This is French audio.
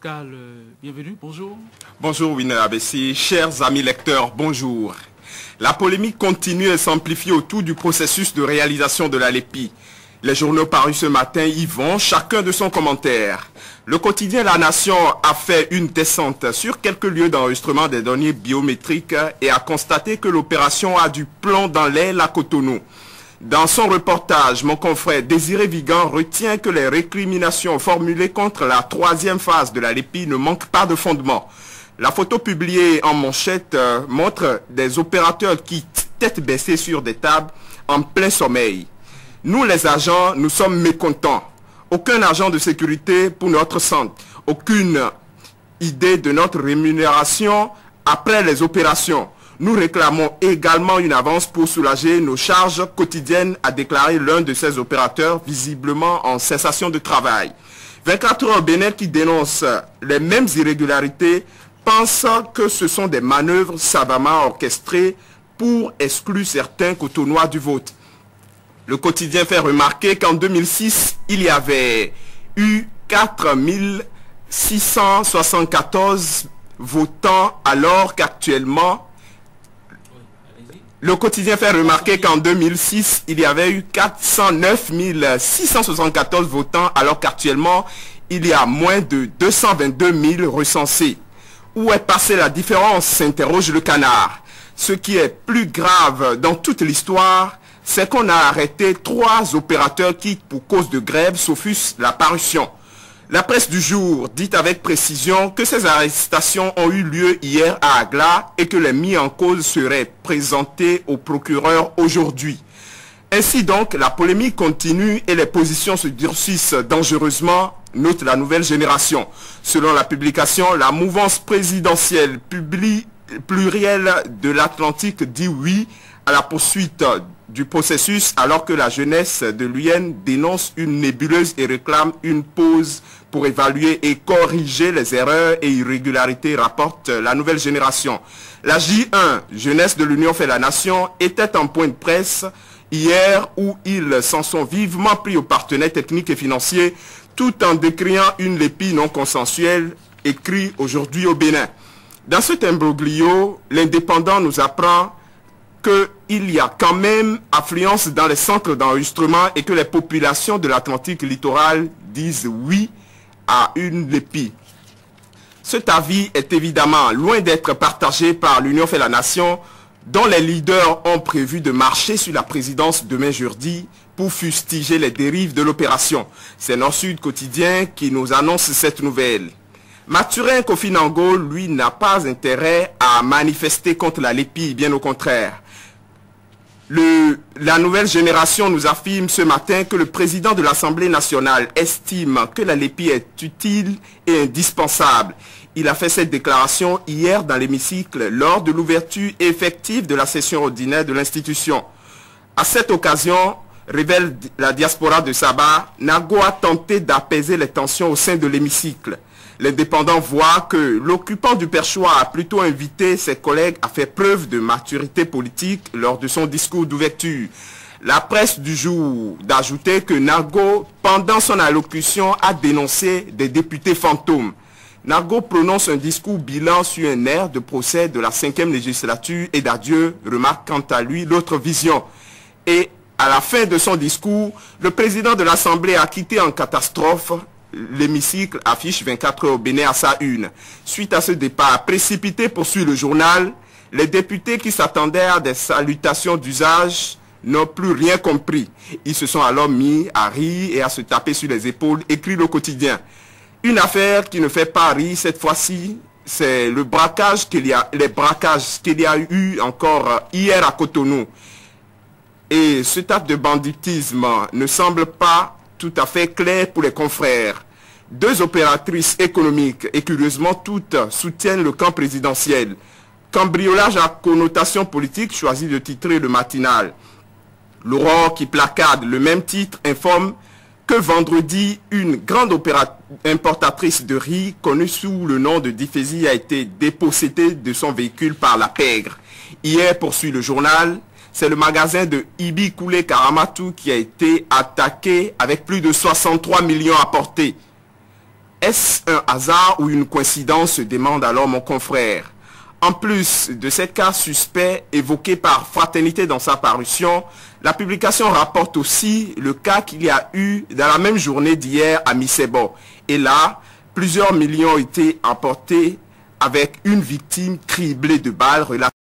Pascal, bienvenue, bonjour. Bonjour Winner ABC, chers amis lecteurs, bonjour. La polémique continue et s'amplifie autour du processus de réalisation de la LEPI. Les journaux parus ce matin y vont, chacun de son commentaire. Le quotidien La Nation a fait une descente sur quelques lieux d'enregistrement des données biométriques et a constaté que l'opération a du plomb dans l'aile à Cotonou. Dans son reportage, mon confrère Désiré Vigan retient que les récriminations formulées contre la troisième phase de la LEPI ne manquent pas de fondement. La photo publiée en manchette montre des opérateurs qui, tête baissée sur des tables, en plein sommeil. Nous les agents, nous sommes mécontents. Aucun agent de sécurité pour notre centre. Aucune idée de notre rémunération après les opérations. Nous réclamons également une avance pour soulager nos charges quotidiennes, a déclaré l'un de ces opérateurs, visiblement en cessation de travail. 24 heures Bénin qui dénonce les mêmes irrégularités pense que ce sont des manœuvres savamment orchestrées pour exclure certains Cotonois du vote. Le quotidien fait remarquer qu'en 2006, il y avait eu 4674 votants alors qu'actuellement... Le quotidien fait remarquer qu'en 2006, il y avait eu 409 674 votants alors qu'actuellement, il y a moins de 222 000 recensés. Où est passée la différence, s'interroge le canard. Ce qui est plus grave dans toute l'histoire, c'est qu'on a arrêté 3 opérateurs qui, pour cause de grève, s'offusent la parution. La presse du jour dit avec précision que ces arrestations ont eu lieu hier à Agla et que les mis en cause seraient présentés au procureur aujourd'hui. Ainsi donc, la polémique continue et les positions se durcissent dangereusement, note la nouvelle génération. Selon la publication, la mouvance présidentielle plurielle de l'Atlantique dit oui à la poursuite du processus alors que la jeunesse de l'UN dénonce une nébuleuse et réclame une pause pour évaluer et corriger les erreurs et irrégularités, rapporte la nouvelle génération. La J1, Jeunesse de l'Union fait la Nation, était en point de presse hier où ils s'en sont vivement pris aux partenaires techniques et financiers tout en décriant une LEPI non consensuelle, écrit aujourd'hui au Bénin. Dans cet imbroglio, l'Indépendant nous apprend qu'il y a quand même affluence dans les centres d'enregistrement et que les populations de l'Atlantique littoral disent oui à une LEPI. Cet avis est évidemment loin d'être partagé par l'Union fait la Nation, dont les leaders ont prévu de marcher sur la présidence demain jeudi pour fustiger les dérives de l'opération. C'est Nord-Sud Quotidien qui nous annonce cette nouvelle. Mathurin Kofi Nango, lui, n'a pas intérêt à manifester contre la LEPI, bien au contraire. La nouvelle génération nous affirme ce matin que le président de l'Assemblée nationale estime que la LEPI est utile et indispensable. Il a fait cette déclaration hier dans l'hémicycle lors de l'ouverture effective de la session ordinaire de l'institution. À cette occasion, révèle la diaspora de Sabah, Nango a tenté d'apaiser les tensions au sein de l'hémicycle. L'Indépendant voit que l'occupant du perchoir a plutôt invité ses collègues à faire preuve de maturité politique lors de son discours d'ouverture. La presse du jour d'ajouter que Nango, pendant son allocution, a dénoncé des députés fantômes. Nango prononce un discours bilan sur un air de procès de la 5e législature et d'adieu, remarque quant à lui l'autre vision. Et à la fin de son discours, le président de l'Assemblée a quitté en catastrophe. L'hémicycle affiche 24 heures au Bénin à sa une. Suite à ce départ précipité, poursuit le journal, les députés qui s'attendaient à des salutations d'usage n'ont plus rien compris. Ils se sont alors mis à rire et à se taper sur les épaules, écrit le quotidien. Une affaire qui ne fait pas rire cette fois-ci, c'est les braquages qu'il y a eu encore hier à Cotonou. Et ce acte de banditisme ne semble pas tout à fait clair pour les confrères. 2 opératrices économiques, et curieusement toutes, soutiennent le camp présidentiel. Cambriolage à connotation politique, choisit de titrer le matinal. L'Aurore qui placade le même titre informe que vendredi, une grande importatrice de riz, connue sous le nom de Diffésie, a été dépossédée de son véhicule par la pègre. Hier, poursuit le journal, c'est le magasin de Ibi Koulé Karamatu qui a été attaqué avec plus de 63 millions apportés. Est-ce un hasard ou une coïncidence, se demande alors mon confrère. En plus de ces cas suspects évoqués par Fraternité dans sa parution, la publication rapporte aussi le cas qu'il y a eu dans la même journée d'hier à Missebo. Et là, plusieurs millions ont été emportés avec une victime criblée de balles.